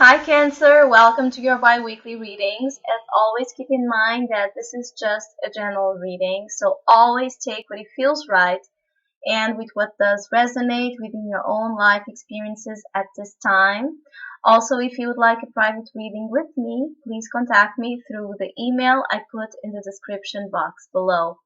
Hi Cancer, welcome to your bi-weekly readings. As always, keep in mind that this is just a general reading, so always take what it feels right and with what does resonate within your own life experiences at this time. Also, if you would like a private reading with me, please contact me through the email I put in the description box below.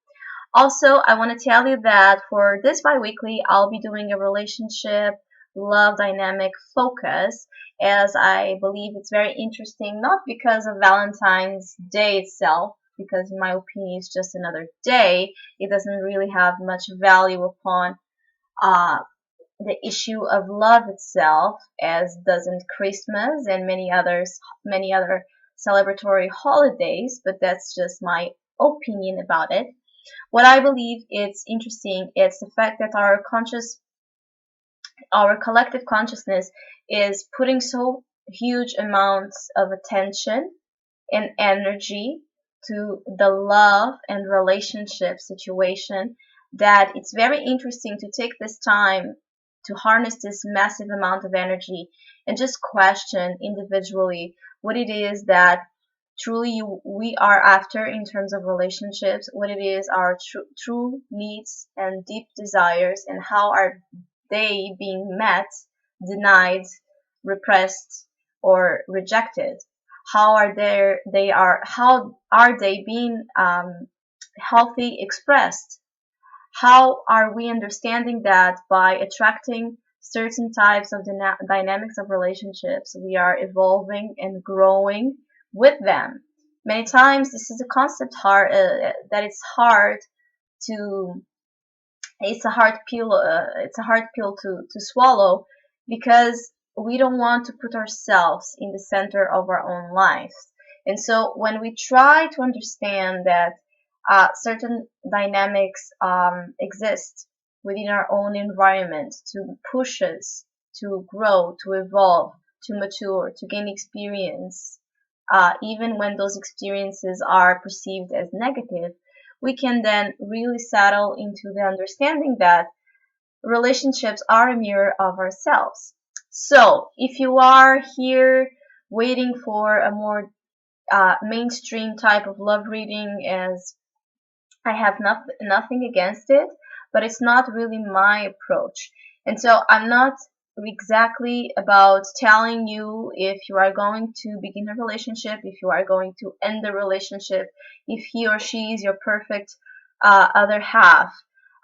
Also, I want to tell you that for this bi-weekly, I'll be doing a relationship love dynamic focus, as I believe it's very interesting, not because of Valentine's Day itself, because in my opinion it's just another day. It doesn't really have much value upon uh, the issue of love itself, as doesn't Christmas and many other celebratory holidays, but that's just my opinion about it. What I believe it's interesting is the fact that our collective consciousness is putting so huge amounts of attention and energy to the love and relationship situation, that it's very interesting to take this time to harness this massive amount of energy and just question individually what it is that truly we are after in terms of relationships, what it is our true needs and deep desires, and how are they being met, denied, repressed, or rejected. How are they being healthy expressed? How are we understanding that by attracting certain types of dynamics of relationships, we are evolving and growing with them? Many times, this is a concept that to it's a hard pill. It's a hard pill to swallow, because we don't want to put ourselves in the center of our own lives. And so when we try to understand that certain dynamics exist within our own environment to push us to grow, to evolve, to mature, to gain experience, even when those experiences are perceived as negative, we can then really settle into the understanding that relationships are a mirror of ourselves. So, if you are here waiting for a more mainstream type of love reading, as I have nothing against it, but it's not really my approach. And so I'm not exactly about telling you if you are going to begin a relationship, if you are going to end the relationship, if he or she is your perfect other half.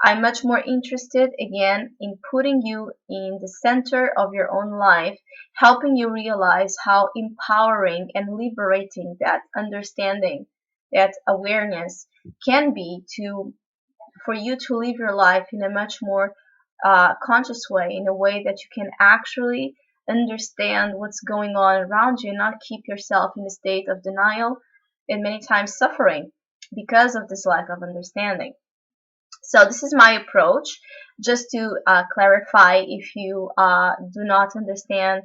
I'm much more interested, again, in putting you in the center of your own life, helping you realize how empowering and liberating that understanding, that awareness can be to for you to live your life in a much more conscious way, in a way that you can actually understand what's going on around you and not keep yourself in a state of denial and many times suffering because of this lack of understanding. So this is my approach, just to clarify if you do not understand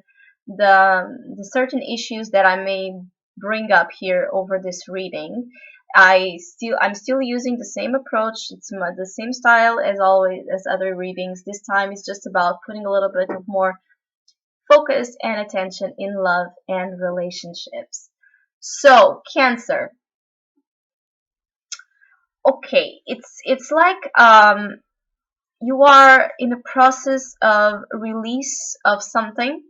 the certain issues that I may bring up here over this reading. I'm still using the same approach. It's the same style as always as other readings. This time it's just about putting a little bit of more focus and attention in love and relationships. So, Cancer. Okay, it's like you are in a process of release of something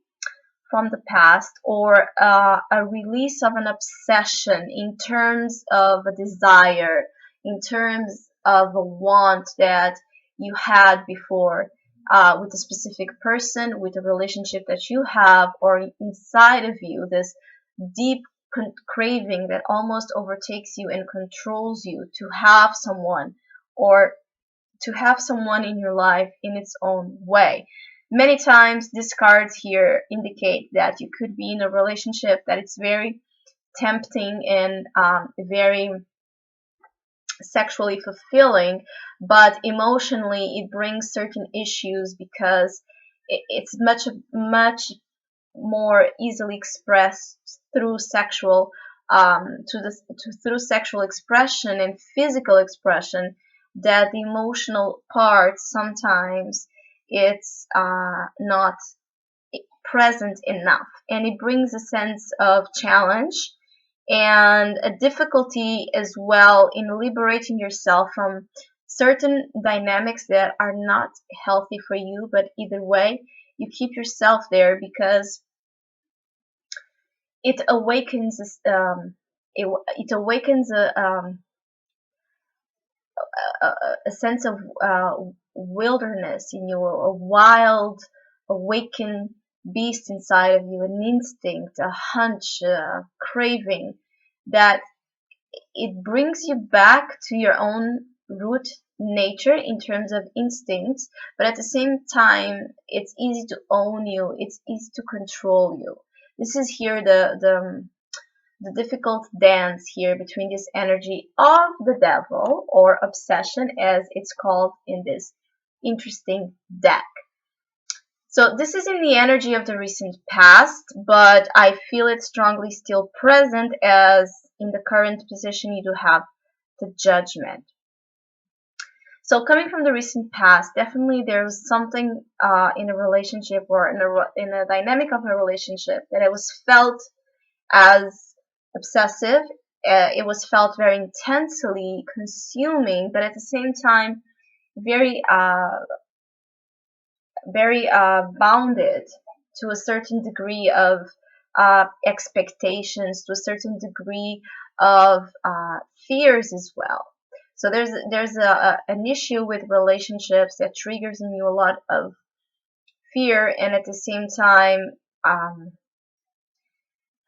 from the past, or a release of an obsession in terms of a desire, in terms of a want that you had before, with a specific person, with a relationship that you have, or inside of you, this deep craving that almost overtakes you and controls you to have someone, or to have someone in your life in its own way. Many times, these cards here indicate that you could be in a relationship that it's very tempting and very sexually fulfilling, but emotionally it brings certain issues, because it's much more easily expressed through sexual through sexual expression and physical expression, that the emotional part sometimes it's not present enough, and it brings a sense of challenge and a difficulty as well in liberating yourself from certain dynamics that are not healthy for you. But either way, you keep yourself there because it awakens it awakens a, a sense of wilderness in you, a wild, awakened beast inside of you, an instinct, a hunch, a craving that it brings you back to your own root nature in terms of instincts, but at the same time, it's easy to own you, it's easy to control you. This is here the difficult dance here between this energy of the devil, or obsession as it's called in this interesting deck. So this is in the energy of the recent past, but I feel it strongly still present, as in the current position you do have the Judgment. So coming from the recent past, definitely there's something in a relationship, or in a dynamic of a relationship, that it was felt as obsessive. It was felt very intensely consuming, but at the same time very bounded to a certain degree of expectations, to a certain degree of fears as well. So there's an issue with relationships that triggers in you a lot of fear, and at the same time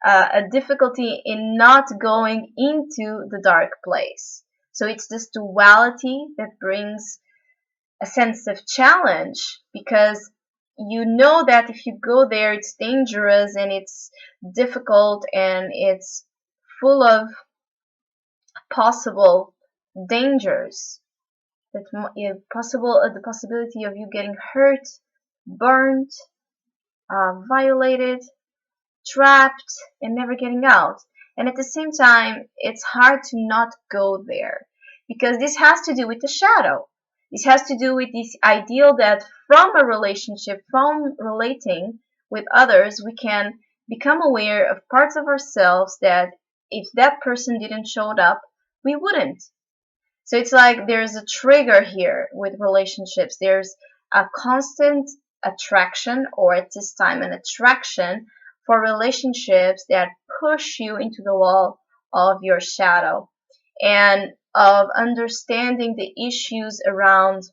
a difficulty in not going into the dark place. So it's this duality that brings a sense of challenge, because you know that if you go there, it's dangerous and it's difficult and it's full of possible dangers. That the possibility of you getting hurt, burnt, violated, trapped, and never getting out. And at the same time, it's hard to not go there, because this has to do with the shadow. This has to do with this ideal that from a relationship, from relating with others, we can become aware of parts of ourselves that if that person didn't show up, we wouldn't. So it's like there's a trigger here with relationships. There's a constant attraction, or at this time an attraction for relationships that push you into the wall of your shadow, and of understanding the issues around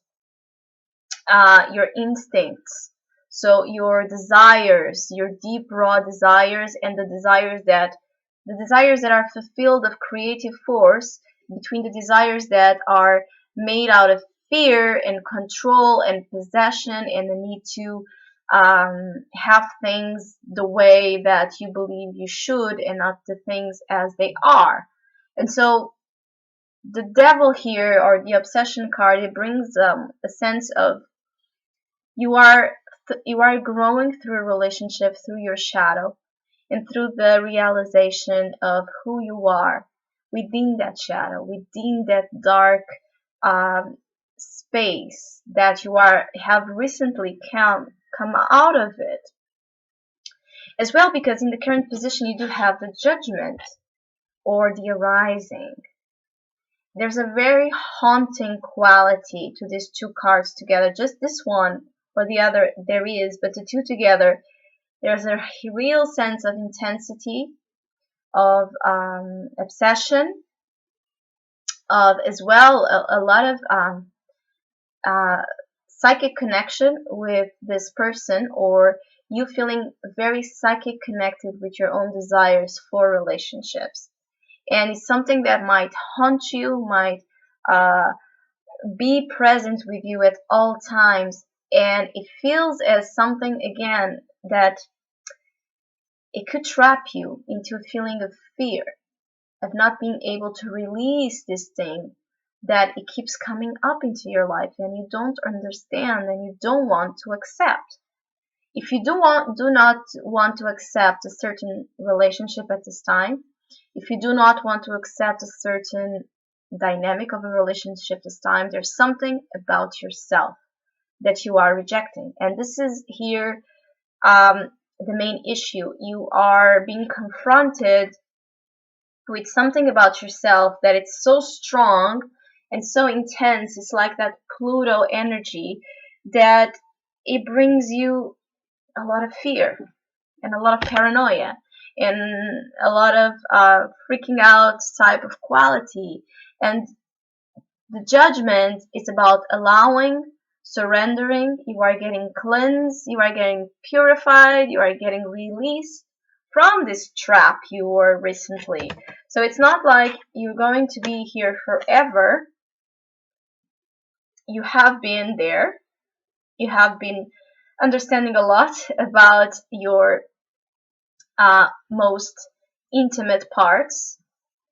your instincts. So your desires, your deep raw desires, and the desires that are fulfilled of creative force, between the desires that are made out of fear and control and possession, and the need to have things the way that you believe you should, and not the things as they are. And so the devil here, or the obsession card, it brings a sense of you are you are growing through a relationship, through your shadow, and through the realization of who you are within that shadow, within that dark space that you have recently come out of it. As well, because in the current position you do have the Judgment, or the arising. There's a very haunting quality to these two cards together. Just this one or the other there is, but the two together, there's a real sense of intensity, of obsession, of as well a lot of psychic connection with this person, or you feeling very psychic connected with your own desires for relationships. And it's something that might haunt you, might be present with you at all times, and it feels as something, again, that it could trap you into a feeling of fear, of not being able to release this thing, that it keeps coming up into your life and you don't understand and you don't want to accept. If you do not want to accept a certain relationship at this time, if you do not want to accept a certain dynamic of a relationship this time, there's something about yourself that you are rejecting. And this is here the main issue. You are being confronted with something about yourself that it's so strong and so intense. It's like that Pluto energy that it brings you a lot of fear and a lot of paranoia and a lot of freaking out type of quality. And the judgment is about allowing, surrendering. You are getting cleansed, you are getting purified, you are getting released from this trap you were recently. So it's not like you're going to be here forever. You have been there. You have been understanding a lot about your most intimate parts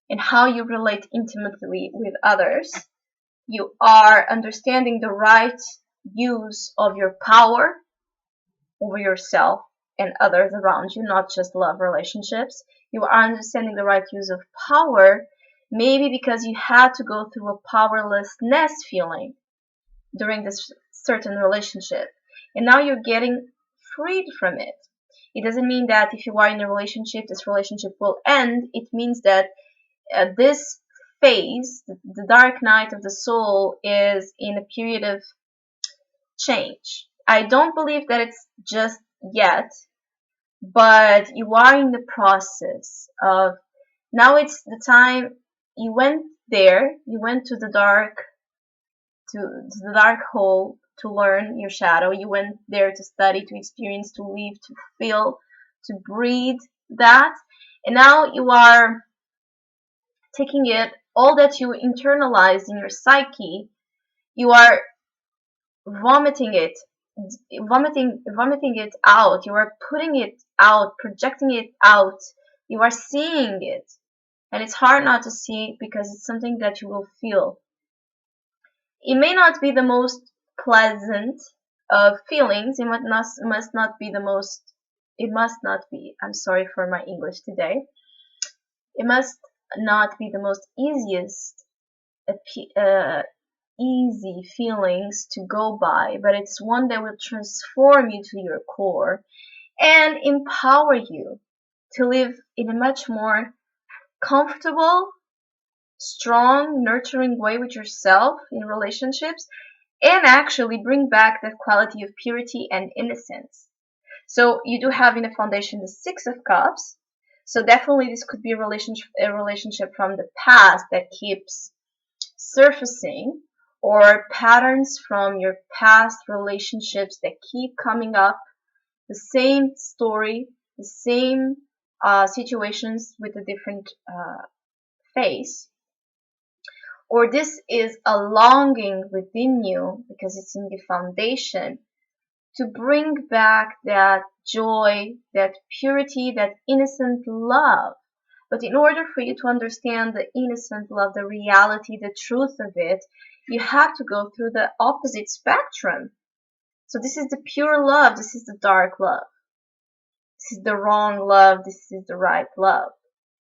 and how you relate intimately with others. You are understanding the right use of your power over yourself and others around you, not just love relationships. You are understanding the right use of power, maybe because you had to go through a powerlessness feeling during this certain relationship. And now you're getting freed from it. It doesn't mean that if you are in a relationship, this relationship will end. It means that this phase, the dark night of the soul, is in a period of change. I don't believe that it's just yet, but you are in the process of, now it's the time. You went there, you went to the dark hole to learn your shadow. You went there to study, to experience, to live, to feel, to breathe that. And now you are taking it, all that you internalized in your psyche, you are vomiting it, vomiting it out. You are putting it out, projecting it out. You are seeing it. And it's hard not to see it because it's something that you will feel. It may not be the most pleasant of feelings. It must not be the most, it must not be, I'm sorry for my English today. It must not be the most easy feelings to go by, but it's one that will transform you to your core and empower you to live in a much more comfortable, strong, nurturing way with yourself in relationships, and actually bring back that quality of purity and innocence. So you do have in the foundation the Six of Cups. So definitely this could be a relationship from the past that keeps surfacing, or patterns from your past relationships that keep coming up, the same story, the same situations with a different face. Or this is a longing within you because it's in the foundation to bring back that joy, that purity, that innocent love. But in order for you to understand the innocent love, the reality, the truth of it, you have to go through the opposite spectrum. So this is the pure love, this is the dark love. This is the wrong love, this is the right love.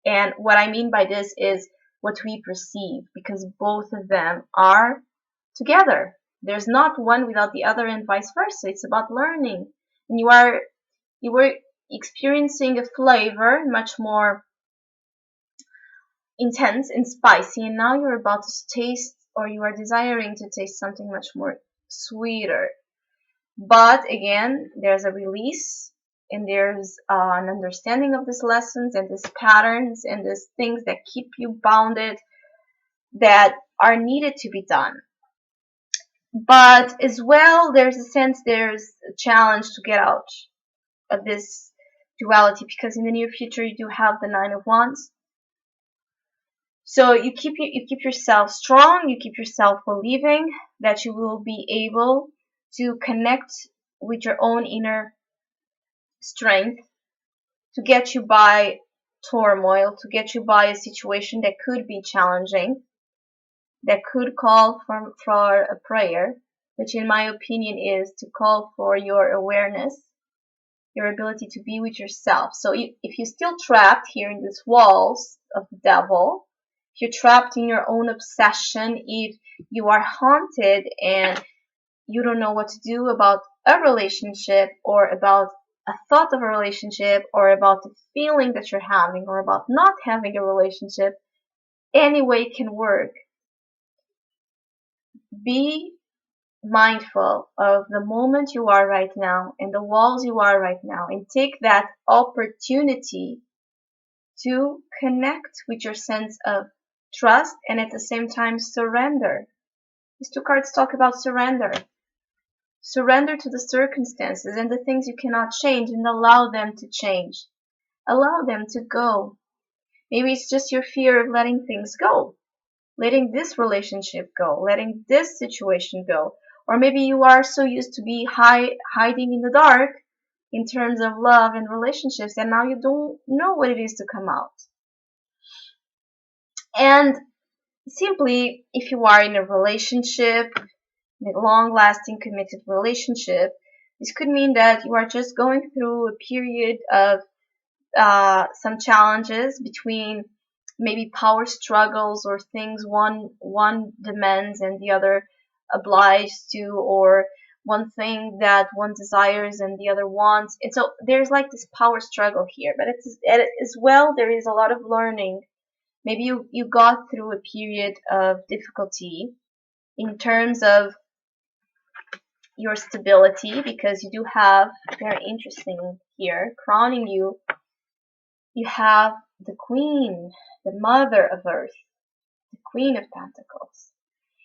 And what I mean by this is what we perceive, because both of them are together. There's not one without the other and vice versa. It's about learning. And you were experiencing a flavor much more intense and spicy, and now you're about to taste, or you are desiring to taste something much more sweeter. But again, there's a release, and there's an understanding of these lessons and these patterns and these things that keep you bounded, that are needed to be done. But as well, there's a challenge to get out of this duality, because in the near future you do have the Nine of Wands. So you keep yourself strong, you keep yourself believing that you will be able to connect with your own inner strength to get you by turmoil, to get you by a situation that could be challenging, that could call for a prayer, which in my opinion is to call for your awareness, your ability to be with yourself. So if you're still trapped here in these walls of the devil, if you're trapped in your own obsession, if you are haunted and you don't know what to do about a relationship or about a thought of a relationship or about the feeling that you're having or about not having a relationship, any way can work. Be mindful of the moment you are right now and the walls you are right now, and take that opportunity to connect with your sense of trust and at the same time surrender. These two cards talk about surrender. Surrender to the circumstances and the things you cannot change and allow them to change. Allow them to go. Maybe it's just your fear of letting things go, letting this relationship go, letting this situation go. Or maybe you are so used to be hiding in the dark in terms of love and relationships, and now you don't know what it is to come out. And simply, if you are in a relationship, in a long-lasting committed relationship, this could mean that you are just going through a period of some challenges between maybe power struggles or things one demands and the other obliges to, or one thing that one desires and the other wants. And so there's like this power struggle here, but it's as well there is a lot of learning. Maybe you got through a period of difficulty in terms of your stability, because you do have, very interesting here, crowning you, you have the Queen, the Mother of Earth, the Queen of Pentacles.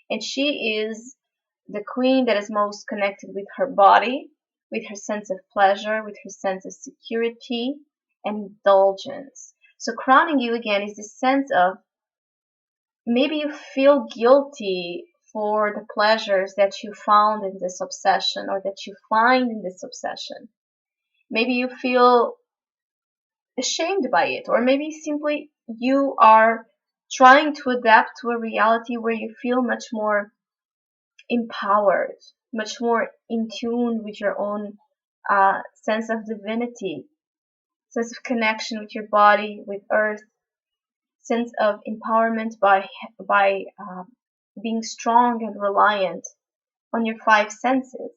And she is the queen that is most connected with her body, with her sense of pleasure, with her sense of security and indulgence. So crowning you again is this sense of, maybe you feel guilty for the pleasures that you found in this obsession or that you find in this obsession. Maybe you feel ashamed by it, or maybe simply you are trying to adapt to a reality where you feel much more empowered, much more in tune with your own sense of divinity, sense of connection with your body, with earth, sense of empowerment by being strong and reliant on your five senses.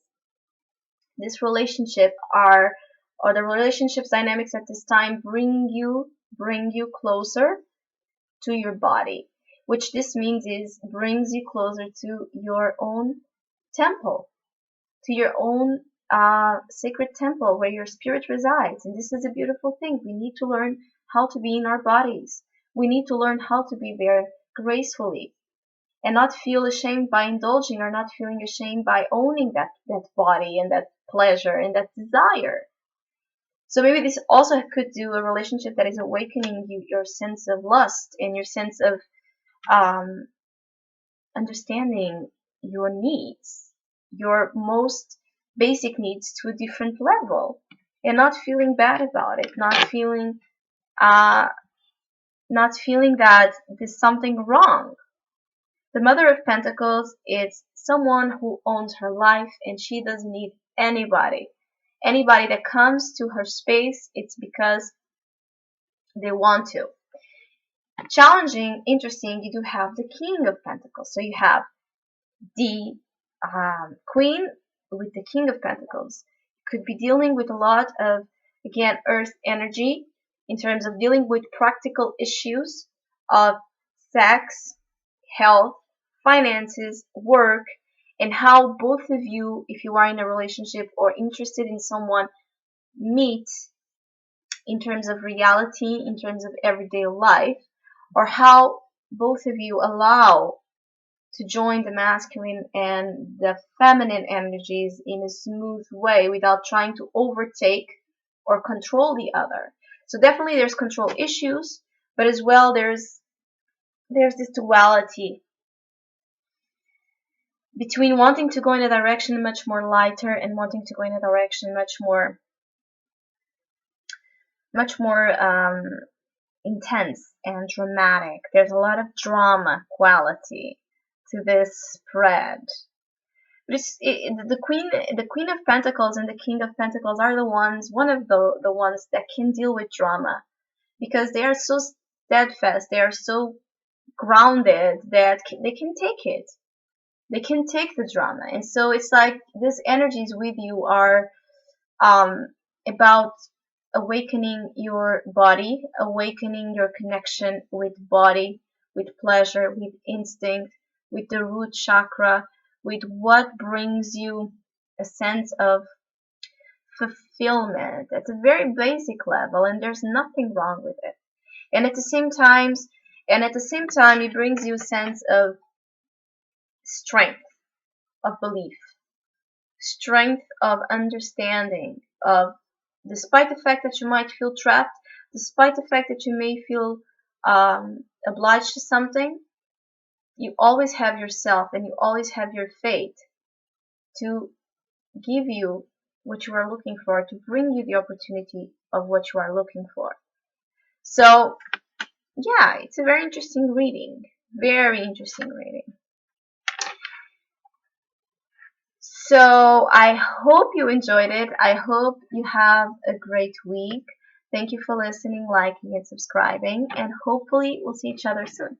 This relationship are or the relationships dynamics at this time bring you closer to your body, which this means is brings you closer to your own temple, to your own sacred temple where your spirit resides. And this is a beautiful thing. We need to learn how to be in our bodies. We need to learn how to be there gracefully and not feel ashamed by indulging, or not feeling ashamed by owning that body and that pleasure and that desire. So maybe this also could do a relationship that is awakening your sense of lust and your sense of um, understanding your needs, your most basic needs to a different level, and not feeling bad about it, uh, not feeling that there's something wrong. The Mother of Pentacles is someone who owns her life, and she doesn't need anybody. Anybody that comes to her space, it's because they want to. Challenging, interesting, you do have the King of Pentacles. So you have the Queen with the King of Pentacles. Could be dealing with a lot of, again, earth energy in terms of dealing with practical issues of sex, health, finances, work, and how both of you, if you are in a relationship or interested in someone, meet in terms of reality, in terms of everyday life, or how both of you allow to join the masculine and the feminine energies in a smooth way without trying to overtake or control the other. So definitely there's control issues, but as well there's this duality between wanting to go in a direction much more lighter and wanting to go in a direction much more intense and dramatic. There's a lot of drama quality to this spread. But the Queen of Pentacles and the King of Pentacles are one of the ones that can deal with drama, because they are so steadfast, they are so grounded that they can take it. They can take the drama, and so it's like these energies with you are about awakening your body, awakening your connection with body, with pleasure, with instinct, with the root chakra, with what brings you a sense of fulfillment at a very basic level, and there's nothing wrong with it. And at the same time, it brings you a sense of strength, of belief, strength of understanding, of despite the fact that you might feel trapped, despite the fact that you may feel obliged to something, you always have yourself and you always have your fate to give you what you are looking for, to bring you the opportunity of what you are looking for. So, yeah, it's a very interesting reading. Very interesting reading. So I hope you enjoyed it. I hope you have a great week. Thank you for listening, liking, and subscribing, and hopefully we'll see each other soon.